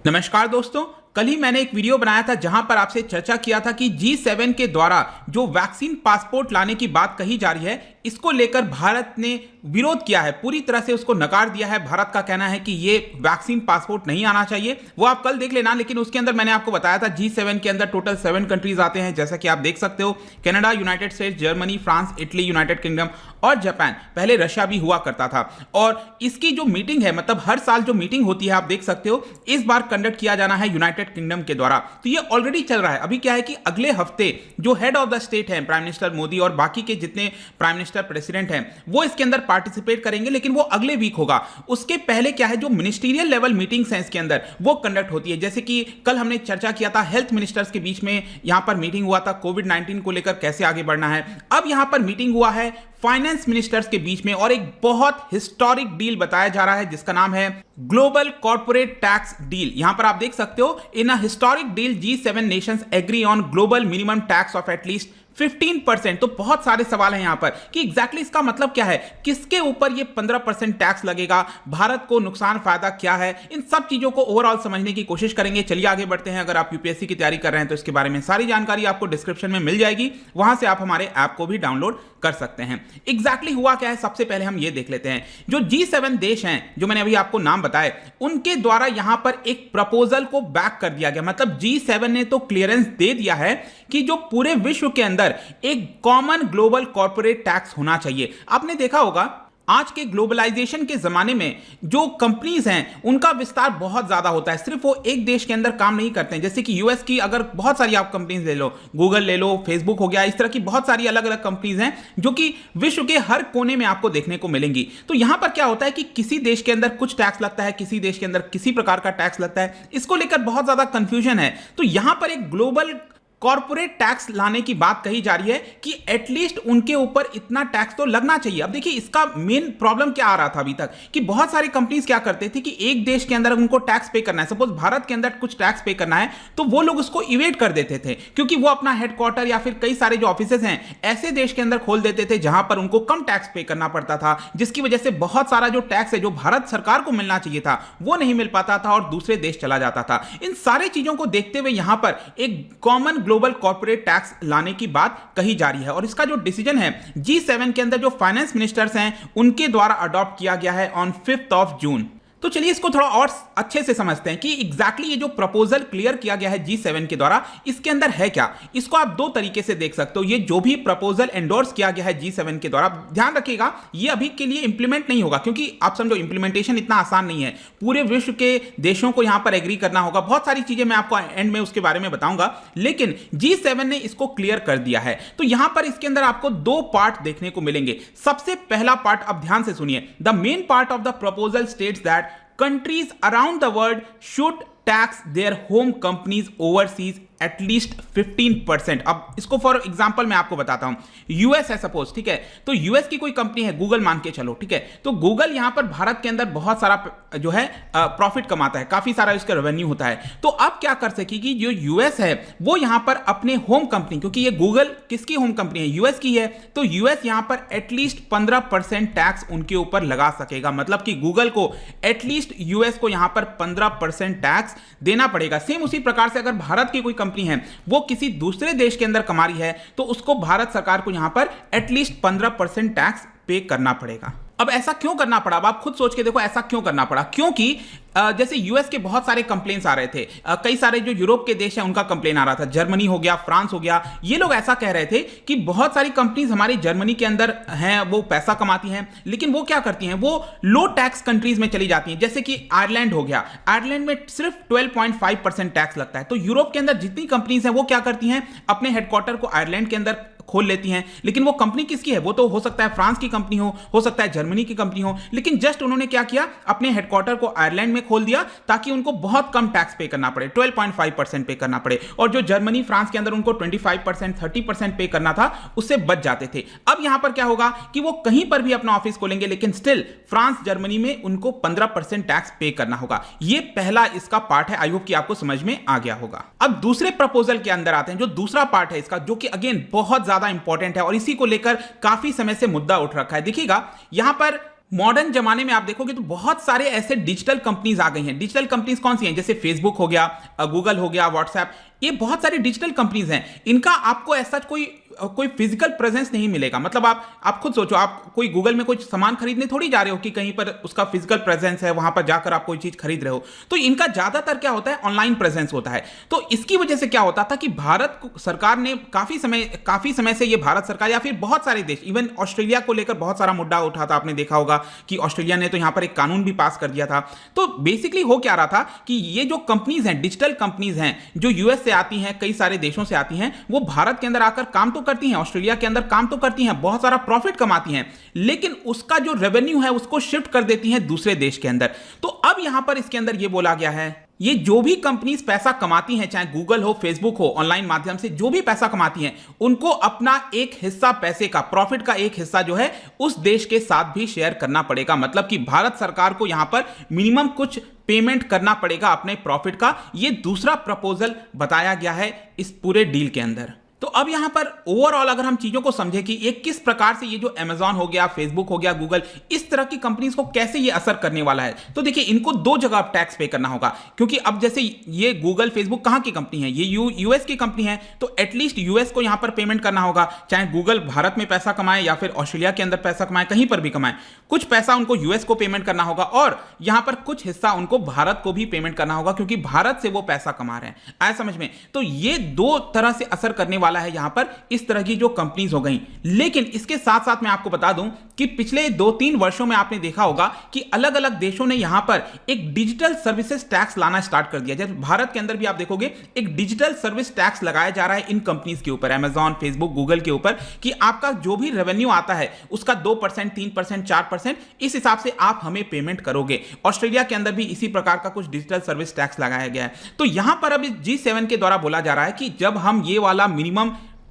नमस्कार दोस्तों, कल ही मैंने एक वीडियो बनाया था जहां पर आपसे चर्चा किया था कि G7 के द्वारा जो वैक्सीन पासपोर्ट लाने की बात कही जा रही है, इसको लेकर भारत ने विरोध किया है, पूरी तरह से उसको नकार दिया है। भारत का कहना है कि ये वैक्सीन पासपोर्ट नहीं आना चाहिए। वो आप कल देख लेना, लेकिन उसके अंदर मैंने आपको बताया था G7 के अंदर टोटल 7 कंट्रीज आते हैं, जैसा कि आप देख सकते हो। Canada, United states, Germany, France, Italy, United kingdom और जापान। पहले रशिया भी हुआ करता था। और इसकी जो मीटिंग है, मतलब हर साल जो मीटिंग होती है, आप देख सकते हो, इस बार कंडक्ट किया जाना है यूनाइटेड किंगडम के द्वारा। तो ये ऑलरेडी चल रहा है। अभी क्या है कि अगले हफ्ते जो हेड ऑफ द स्टेट है, प्राइम मिनिस्टर मोदी और बाकी के जितने प्राइम मिनिस्टर प्रेसिडेंट हैं, वो इसके अंदर पार्टिसिपेट करेंगे, लेकिन वो अगले वीक होगा। उसके पहले क्या है, जो मिनिस्टीरियल लेवल मीटिंग्स हैं इसके अंदर, वो कंडक्ट होती है। जैसे कि कल हमने चर्चा किया था, हेल्थ मिनिस्टर्स के बीच में यहां पर मीटिंग हुआ था, कोविड-19 को लेकर कैसे आगे बढ़ना है। अब यहां पर मीटिंग हुआ है फाइनेंस मिनिस्टर्स के बीच में, और एक बहुत हिस्टोरिक डील बताया जा रहा है जिसका नाम है ग्लोबल कॉर्पोरेट टैक्स डील। यहां पर आप देख सकते हो, in a historic deal G7 nations agree on global minimum tax of at least 15%। तो बहुत सारे सवाल हैं यहां पर कि एग्जैक्टली इसका मतलब क्या है, किसके ऊपर ये 15% टैक्स लगेगा, भारत को नुकसान फायदा क्या है, इन सब चीजों को ओवरऑल समझने की कोशिश करेंगे। चलिए आगे बढ़ते हैं। अगर आप यूपीएससी की तैयारी कर रहे हैं तो इसके बारे में सारी जानकारी आपको डिस्क्रिप्शन में मिल जाएगी, वहां से आप हमारे ऐप को भी डाउनलोड कर सकते हैं। एग्जैक्टली हुआ क्या है, सबसे पहले हम ये देख लेते हैं। जो G7 देश हैं, जो मैंने अभी आपको नाम बताए, उनके द्वारा यहां पर एक प्रपोजल को बैक कर दिया गया। मतलब G7 ने तो क्लियरेंस दे दिया है कि जो पूरे विश्व के अंदर एक कॉमन ग्लोबल कॉर्पोरेट टैक्स होना चाहिए। आपने देखा होगा, आज के ग्लोबलाइजेशन के जमाने में जो कंपनीज हैं, उनका विस्तार बहुत ज्यादा होता है। सिर्फ वो एक देश के अंदर काम नहीं करते हैं। जैसे कि यूएस की अगर बहुत सारी आप कंपनीज ले लो, गूगल ले लो, फेसबुक हो गया, इस तरह की बहुत सारी अलग अलग कंपनीज हैं जो कि विश्व के हर कोने में आपको देखने को मिलेंगी। तो यहां पर क्या होता है कि किसी देश के अंदर कुछ टैक्स लगता है, किसी देश के अंदर किसी प्रकार का टैक्स लगता है। इसको लेकर बहुत ज्यादा कंफ्यूजन है। तो यहां पर एक ग्लोबल कॉर्पोरेट टैक्स लाने की बात कही जा रही है कि एटलीस्ट उनके ऊपर इतना टैक्स तो लगना चाहिए। अब देखिए, इसका मेन प्रॉब्लम क्या आ रहा था अभी तक कि बहुत सारी कंपनीज क्या करते थे कि एक देश के अंदर उनको टैक्स पे करना है, सपोज भारत के अंदर कुछ टैक्स पे करना है, तो वो लोग उसको इवेट कर देते थे, क्योंकि वो अपना हेडक्वार्टर या फिर कई सारे जो ऑफिसेस हैं ऐसे देश के अंदर खोल देते थे जहां पर उनको कम टैक्स पे करना पड़ता था, जिसकी वजह से बहुत सारा जो टैक्स है जो भारत सरकार को मिलना चाहिए था वो नहीं मिल पाता था और दूसरे देश चला जाता था। इन सारी चीजों को देखते हुए यहां पर एक कॉमन ग्लोबल कॉर्पोरेट टैक्स लाने की बात कही जा रही है। और इसका जो डिसीजन है G7 के अंदर जो फाइनेंस मिनिस्टर्स हैं उनके द्वारा अडॉप्ट किया गया है ऑन 5 जून। तो चलिए इसको थोड़ा और अच्छे से समझते हैं कि एग्जैक्टली ये जो प्रपोजल क्लियर किया गया है G7 के द्वारा, इसके अंदर है क्या। इसको आप दो तरीके से देख सकते हो। ये जो भी प्रपोजल एंडोर्स किया गया है G7 के द्वारा, ध्यान रखिएगा ये अभी के लिए इंप्लीमेंट नहीं होगा, क्योंकि आप समझो इंप्लीमेंटेशन इतना आसान नहीं है। पूरे विश्व के देशों को यहां पर एग्री करना होगा, बहुत सारी चीजें मैं आपको एंड में उसके बारे में बताऊंगा, लेकिन G7 ने इसको क्लियर कर दिया है। तो यहां पर इसके अंदर आपको दो पार्ट देखने को मिलेंगे। सबसे पहला पार्ट अब ध्यान से सुनिए। The main part of the proposal states that countries around the world should tax their home companies overseas at least 15%। अब इसको फॉर एग्जांपल मैं आपको बताता हूं। यूएस है सपोज, ठीक है, तो यूएस की कोई कंपनी है, गूगल मान के चलो, ठीक है, तो गूगल यहां पर भारत के अंदर बहुत सारा जो है प्रॉफिट कमाता है, काफी सारा इसका रेवेन्यू होता है। तो अब क्या कर सकेगी जो यूएस है वो यहां पर अपने होम कंपनी, क्योंकि ये गूगल किसकी होम कंपनी है, यूएस की है, तो यूएस यहां पर एटलीस्ट 15% टैक्स उनके ऊपर लगा सकेगा। मतलब कि गूगल को एटलीस्ट यूएस को यहां पर 15% टैक्स देना पड़ेगा। सेम उसी प्रकार से अगर भारत की कोई कंपनी है वो किसी दूसरे देश के अंदर कमा रही है, तो उसको भारत सरकार को यहां पर एटलीस्ट 15% टैक्स पे करना पड़ेगा। अब ऐसा क्यों करना पड़ा, अब आप खुद सोच के देखो ऐसा क्यों करना पड़ा। क्योंकि जैसे यूएस के बहुत सारे कंप्लेंट्स आ रहे थे, कई सारे जो यूरोप के देश हैं उनका कंप्लेन आ रहा था, जर्मनी हो गया, फ्रांस हो गया, ये लोग ऐसा कह रहे थे कि बहुत सारी कंपनीज हमारी जर्मनी के अंदर हैं, वो पैसा कमाती हैं, लेकिन वो क्या करती हैं, वो लो टैक्स कंट्रीज में चली जाती हैं। जैसे कि आयरलैंड हो गया, आयरलैंड में सिर्फ 12.5% टैक्स लगता है। तो यूरोप के अंदर जितनी कंपनीज हैं वो क्या करती हैं, अपने हेडक्वार्टर को आयरलैंड के अंदर खोल लेती हैं, लेकिन वो कंपनी किसकी है, वो तो हो सकता है फ्रांस की कंपनी हो सकता है जर्मनी की कंपनी हो, लेकिन जस्ट उन्होंने क्या किया, अपने हेडक्वार्टर को आयरलैंड में खोल दिया ताकि उनको बहुत कम टैक्स पे करना पड़े, 12.5% पे करना पड़े, और जो जर्मनी फ्रांस के अंदर उनको 25% 30% पे करना था उससे बच जाते थे। अब यहां पर क्या होगा कि वो कहीं पर भी अपना ऑफिस खोलेंगे, लेकिन स्टिल फ्रांस जर्मनी में उनको 15% टैक्स पे करना होगा। ये पहला इसका पार्ट है, आई होप कि आपको समझ में आ गया होगा। अब दूसरे प्रपोजल के अंदर आते हैं, जो दूसरा पार्ट है इसका, जो कि अगेन बहुत ज्यादा इंपॉर्टेंट है और इसी को लेकर काफी समय से मुद्दा उठ रखा है। देखिएगा यहां पर मॉडर्न जमाने में आप देखोगे तो बहुत सारे ऐसे डिजिटल कंपनीज आ गई हैं। डिजिटल कंपनीज कौन सी हैं? जैसे फेसबुक हो गया, गूगल हो गया, व्हाट्सएप, ये बहुत सारी डिजिटल कंपनीज हैं। इनका आपको ऐसा कोई फिजिकल प्रेजेंस नहीं मिलेगा। मतलब आप खुद सोचो, आप कोई गूगल में कोई सामान खरीदने थोड़ी जा रहे हो कि कहीं पर उसका फिजिकल प्रेजेंस है, वहां पर जाकर आप कोई चीज खरीद रहे हो। तो इनका ज्यादातर क्या होता है, ऑनलाइन प्रेजेंस होता है। तो इसकी वजह से क्या होता था कि भारत सरकार ने काफी समय से, ये भारत सरकार या फिर बहुत सारे देश, इवन ऑस्ट्रेलिया को लेकर बहुत सारा मुद्दा उठा था। आपने देखा होगा कि ऑस्ट्रेलिया ने तो यहां पर एक कानून भी पास कर दिया था। तो बेसिकली हो क्या रहा था कि ये जो कंपनीज हैं, डिजिटल कंपनीज हैं, जो यूएस से आती हैं, कई सारे देशों से आती हैं, वो भारत के अंदर आकर काम तो करती हैं, ऑस्ट्रेलिया के अंदर काम तो करती हैं, बहुत सारा प्रॉफिट कमाती हैं, लेकिन उसका जो रेवेन्यू है उसको शिफ्ट कर देती हैं दूसरे देश के अंदर। तो अब यहां पर इसके अंदर यह बोला गया है, ये जो भी कंपनीज पैसा कमाती हैं, चाहे गूगल हो, फेसबुक हो, ऑनलाइन माध्यम से जो भी पैसा कमाती हैं, उनको अपना एक हिस्सा पैसे का, प्रॉफिट का एक हिस्सा जो है उस देश के साथ भी शेयर करना पड़ेगा। मतलब कि भारत सरकार को यहां पर मिनिमम कुछ पेमेंट करना पड़ेगा अपने प्रॉफिट का। यह दूसरा प्रपोजल बताया गया है इस पूरे डील के अंदर। तो अब यहां पर ओवरऑल अगर हम चीजों को समझे कि ये किस प्रकार से ये जो अमेज़न हो गया, फेसबुक हो गया, गूगल, इस तरह की कंपनीज को कैसे ये असर करने वाला है, तो देखिए इनको दो जगह टैक्स पे करना होगा। क्योंकि अब जैसे ये गूगल, फेसबुक कहां की कंपनी है, ये यूएस की कंपनी है, तो एटलीस्ट यूएस को यहां पर पेमेंट करना होगा। चाहे गूगल भारत में पैसा कमाए या फिर ऑस्ट्रेलिया के अंदर पैसा कमाए, कहीं पर भी कमाए, कुछ पैसा उनको यूएस को पेमेंट करना होगा और यहां पर कुछ हिस्सा उनको भारत को भी पेमेंट करना होगा, क्योंकि भारत से वो पैसा कमा रहे हैं। आया समझ में? तो ये दो तरह से असर करने वाला है यहां पर इस तरह की जो कंपनीज हो गई। लेकिन इसके साथ साथ मैं आपको बता दूं कि पिछले 2-3 वर्षों में आपने देखा होगा कि अलग अलग देशों ने यहां पर एक डिजिटल सर्विसेज टैक्स लाना स्टार्ट कर दिया। जैसे भारत के अंदर भी आप देखोगे एक डिजिटल सर्विस टैक्स लगाया जा रहा है इन कंपनीज के ऊपर, अमेज़न, फेसबुक, गूगल के ऊपर, कि आपका जो भी रेवेन्यू आता है उसका 2%, 3%, 4%, इस हिसाब से आप हमें पेमेंट करोगे। ऑस्ट्रेलिया के अंदर भी इसी प्रकार का कुछ डिजिटल सर्विस टैक्स लगाया गया है। तो यहां पर अब G7 के द्वारा बोला जा रहा है कि जब हम ये वाला मिनिमम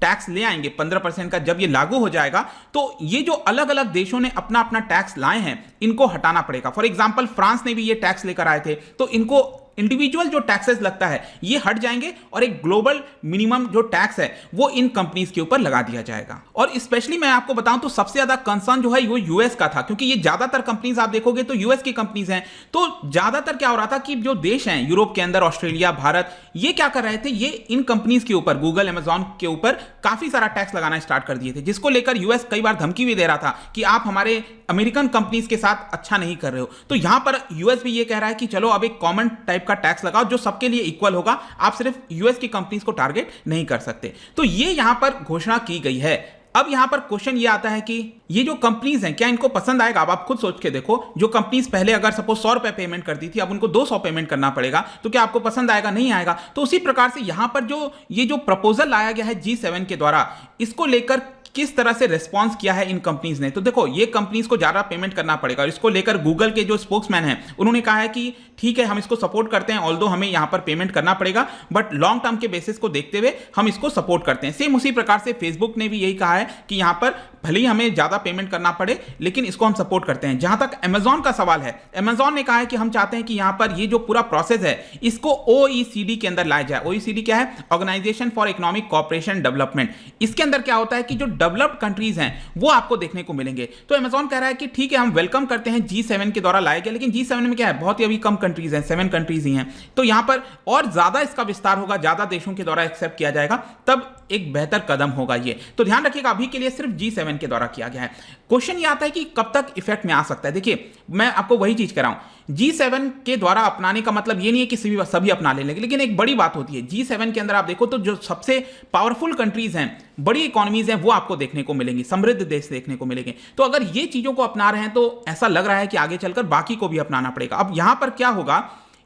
टैक्स ले आएंगे 15% का, जब ये लागू हो जाएगा तो ये जो अलग अलग देशों ने अपना अपना टैक्स लाए हैं इनको हटाना पड़ेगा। फॉर एग्जांपल फ्रांस ने भी ये टैक्स लेकर आए थे, तो इनको इंडिविजुअल जो टैक्सेस लगता है ये हट जाएंगे और एक ग्लोबल मिनिमम जो टैक्स है वो इन कंपनीज के ऊपर लगा दिया जाएगा। और स्पेशली मैं आपको बताऊं तो सबसे ज्यादा कंसर्न जो है वो यूएस का था, क्योंकि ये ज्यादातर कंपनीज आप देखोगे तो यूएस की कंपनीज हैं। तो ज्यादातर क्या हो रहा था कि जो देश हैं यूरोप के अंदर, ऑस्ट्रेलिया, भारत, ये क्या कर रहे थे, ये इन कंपनीज के ऊपर, गूगल, अमेज़न के ऊपर काफी सारा टैक्स लगाना स्टार्ट कर दिए थे, जिसको लेकर यूएस कई बार धमकी भी दे रहा था कि आप हमारे अमेरिकन कंपनीज के साथ अच्छा नहीं कर रहे हो। तो यहां पर यूएस भी ये कह रहा है कि चलो अब एक कॉमन टाइप का टैक्स लगाओ जो सबके लिए इक्वल होगा, आप सिर्फ यूएस की कंपनीज को टारगेट नहीं कर सकते। तो ये यहां पर घोषणा की गई है। अब यहां पर क्वेश्चन ये आता है कि ये जो कंपनीज हैं क्या इनको पसंद आएगा? अब आप खुद सोच के देखो, जो कंपनीज पहले अगर सपोज 100 रुपए पेमेंट करती थी, अब उनको 200 पेमेंट करना पड़ेगा, तो क्या आपको पसंद आएगा? नहीं आएगा। तो उसी प्रकार से यहां पर ये जो प्रपोजल लाया गया है G7 के द्वारा, इसको लेकर किस तरह से रिस्पांस किया है इन कंपनीज ने। तो देखो ये कंपनीज को ज्यादा पेमेंट करना पड़ेगा और इसको लेकर गूगल के जो स्पोक्समैन हैं उन्होंने कहा है कि ठीक है हम इसको सपोर्ट करते हैं, ऑल्दो हमें यहां पर पेमेंट करना पड़ेगा, बट लॉन्ग टर्म के बेसिस को देखते हुए हम इसको सपोर्ट करते हैं। सेम उसी प्रकार से फेसबुक ने भी यही कहा है कि यहां पर भले ही हमें ज्यादा पेमेंट करना पड़े लेकिन इसको हम सपोर्ट करते हैं। जहां तक अमेज़न का सवाल है, अमेज़न ने कहा है कि हम चाहते हैं कि यहां पर ये जो पूरा प्रोसेस है इसको OECD के अंदर लाया जाए। OECD क्या है? Organisation for economic cooperation development. इसके अंदर क्या होता है कि जो डेवलप्ड कंट्रीज हैं वो आपको देखने को मिलेंगे। तो अमेज़न कह रहा है कि ठीक है हम वेलकम करते हैं G7 के द्वारा लाया गया, लेकिन G7 में क्या है, बहुत ही अभी कम कंट्रीज हैं, 7 कंट्रीज ही हैं। तो यहां पर और ज्यादा इसका विस्तार होगा, ज्यादा देशों के द्वारा एक्सेप्ट किया जाएगा, तब एक बेहतर कदम होगा ये। तो ध्यान रखिएगा अभी के लिए सिर्फ G7 के द्वारा किया गया है। क्वेश्चन ये आता है कि कब तक इफेक्ट में आ सकता है। देखिए मैं आपको वही चीज कह रहा हूं, G7 के द्वारा अपनाने का मतलब ये नहीं है कि सभी अपना लेंगे, लेकिन एक बड़ी बात होती है G7 के अंदर आप देखो तो जो सबसे पावरफुल कंट्रीज हैं, बड़ी इकोनॉमीज हैं, वो आपको देखने को मिलेंगी, समृद्ध देश देखने को मिलेंगे। तो अगर ये चीजों को अपना रहे हैं तो ऐसा लग रहा है कि आगे चलकर बाकी को भी अपनाना पड़ेगा। अब यहां पर क्या होगा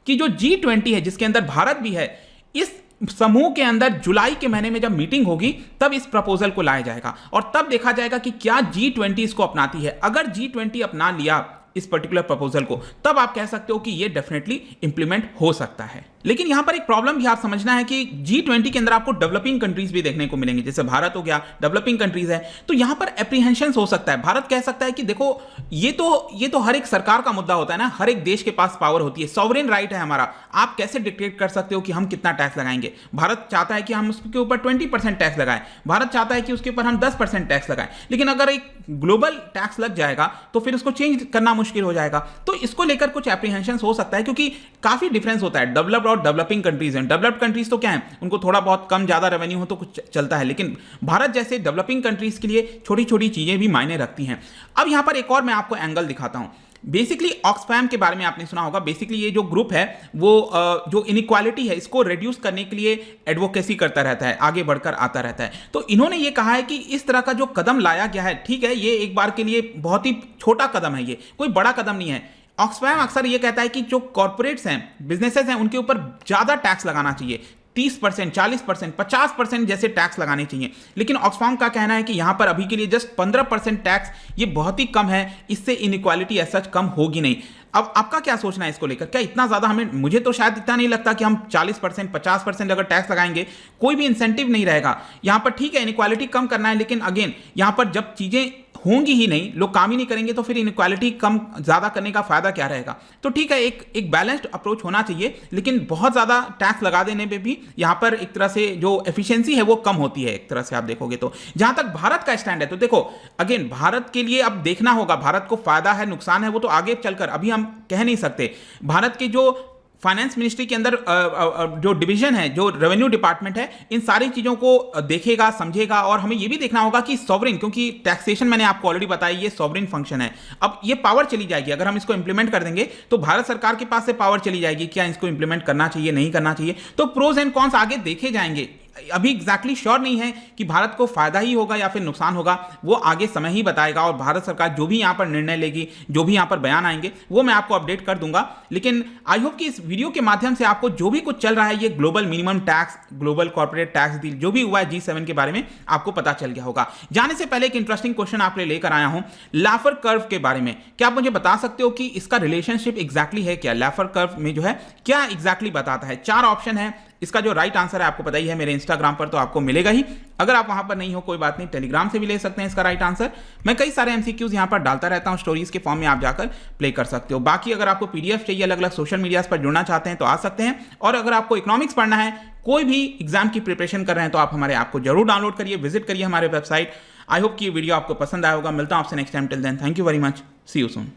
कि जो G20 है जिसके अंदर भारत भी है, इस समूह के अंदर जुलाई के महीने में जब मीटिंग होगी तब इस प्रपोजल को लाया जाएगा और तब देखा जाएगा कि क्या G20 इसको अपनाती है। अगर G20 अपना लिया इस पर्टिकुलर प्रपोजल को, तब आप कह सकते हो कि ये डेफिनेटली इंप्लीमेंट हो सकता है। लेकिन यहां पर एक प्रॉब्लम भी आप समझना है कि G20 के अंदर आपको डेवलपिंग कंट्रीज भी देखने को मिलेंगे, जैसे भारत हो गया, डेवलपिंग कंट्रीज है, तो यहां पर एप्रीहेंशन हो सकता है। भारत कह सकता है कि देखो ये तो हर एक सरकार का मुद्दा होता है ना, हर एक देश के पास पावर होती है, सॉवरेन राइट है हमारा, आप कैसे डिक्टेट कर सकते हो कि हम कितना टैक्स लगाएंगे। भारत चाहता है कि हम उसके ऊपर 20% टैक्स लगाएं, भारत चाहता है कि उसके ऊपर हम 10% टैक्स लगाएं, लेकिन अगर एक ग्लोबल टैक्स लग जाएगा तो फिर उसको चेंज करना मुश्किल हो जाएगा। तो इसको लेकर कुछ एप्रीहेंशन हो सकता है, क्योंकि काफी डिफरेंस होता है डेवलप्ड और डेवलपिंग कंट्रीज हैं। डेवलप्ड कंट्रीज तो क्या है, उनको थोड़ा बहुत कम ज्यादा रेवेन्यू हो तो कुछ चलता है, लेकिन भारत जैसे डेवलपिंग कंट्रीज के लिए छोटी छोटी चीजें भी मायने रखती हैं। अब यहां पर एक और मैं आपको एंगल दिखाता हूं। बेसिकली ऑक्सफैम के बारे में आपने सुना होगा। बेसिकली ये जो ग्रुप है वो जो इनइक्वालिटी है इसको रिड्यूस करने के लिए एडवोकेसी करता रहता है, आगे बढ़कर आता रहता है। तो इन्होंने ये कहा है कि इस तरह का जो कदम लाया गया है, ठीक है, ये एक बार के लिए बहुत ही छोटा कदम है, ये कोई बड़ा कदम नहीं है। ऑक्सफैम अक्सर ये कहता है कि जो कॉर्पोरेट्स हैं, बिजनेसेस हैं, उनके ऊपर ज्यादा टैक्स लगाना चाहिए, 30%, 40%, 50% जैसे टैक्स लगाने चाहिए। लेकिन ऑक्सफैम का कहना है कि यहां पर अभी के लिए जस्ट 15% टैक्स, ये बहुत ही कम है, इससे इनइक्वालिटी एज सच कम होगी नहीं। अब आपका क्या सोचना है इसको लेकर? क्या इतना ज्यादा मुझे तो शायद इतना नहीं लगता कि हम 40%, 50% अगर टैक्स लगाएंगे कोई भी इंसेंटिव नहीं रहेगा यहां पर। ठीक है, इनइक्वालिटी कम करना है, लेकिन अगेन यहां पर जब चीजें होंगी ही नहीं, लोग काम ही नहीं करेंगे, तो फिर इनइक्वालिटी कम ज्यादा करने का फायदा क्या रहेगा? तो ठीक है, एक बैलेंस्ड अप्रोच होना चाहिए, लेकिन बहुत ज्यादा टैक्स लगा देने पे भी यहां पर एक तरह से जो एफिशिएंसी है वो कम होती है, एक तरह से आप देखोगे तो। जहां तक भारत का स्टैंड है, तो देखो अगेन भारत के लिए अब देखना होगा, भारत को फायदा है नुकसान है वो तो आगे चलकर अभी हम कह नहीं सकते। भारत के जो फाइनेंस मिनिस्ट्री के अंदर जो डिवीजन है, जो रेवेन्यू डिपार्टमेंट है, इन सारी चीजों को देखेगा, समझेगा, और हमें यह भी देखना होगा कि सॉवरेन, क्योंकि टैक्सेशन मैंने आपको ऑलरेडी बताया ये सॉवरेन फंक्शन है। अब ये पावर चली जाएगी, अगर हम इसको इंप्लीमेंट कर देंगे तो भारत सरकार के पास से पावर चली जाएगी, क्या इसको इंप्लीमेंट करना चाहिए, नहीं करना चाहिए। तो प्रोज एंड कॉन्स आगे देखे जाएंगे। अभी एग्जैक्टली श्योर नहीं है कि भारत को फायदा ही होगा या फिर नुकसान होगा, वो आगे समय ही बताएगा। और भारत सरकार जो भी यहां पर निर्णय लेगी, जो भी यहां पर बयान आएंगे, वो मैं आपको अपडेट कर दूंगा। लेकिन आई होप कि इस वीडियो के माध्यम से आपको जो भी कुछ चल रहा है, ये global minimum tax, global corporate tax deal, जो भी हुआ है G7 के बारे में, आपको पता चल गया होगा। जाने से पहले एक इंटरेस्टिंग क्वेश्चन आपके लिए लेकर आया हूं, लाफर कर्व के बारे में। क्या आप मुझे बता सकते हो कि इसका रिलेशनशिप एग्जैक्टली है क्या? लाफर कर्व में जो है क्या एग्जैक्टली बताता है? 4 ऑप्शन है, इसका जो राइट आंसर है आपको पता ही है, मेरे इंस्टाग्राम पर तो आपको मिलेगा ही। अगर आप वहां पर नहीं हो कोई बात नहीं, टेलीग्राम से भी ले सकते हैं इसका राइट आंसर। मैं कई सारे एमसीक्यूज यहां पर डालता रहता हूं, स्टोरीज के फॉर्म में आप जाकर प्ले कर सकते हो। बाकी अगर आपको पीडीएफ चाहिए, अलग अलग सोशल मीडियाज पर जुड़ना चाहते हैं तो आ सकते हैं। और अगर आपको इकोनॉमिक्स पढ़ना है, कोई भी एग्जाम की प्रिपरेशन कर रहे हैं, तो आप हमारे ऐप को जरूर डाउनलोड करिए, विजिट करिए हमारे वेबसाइट। आई होप कि वीडियो आपको पसंद आया होगा। मिलता हूं आपसे next time. Till then, thank you very much, see you soon.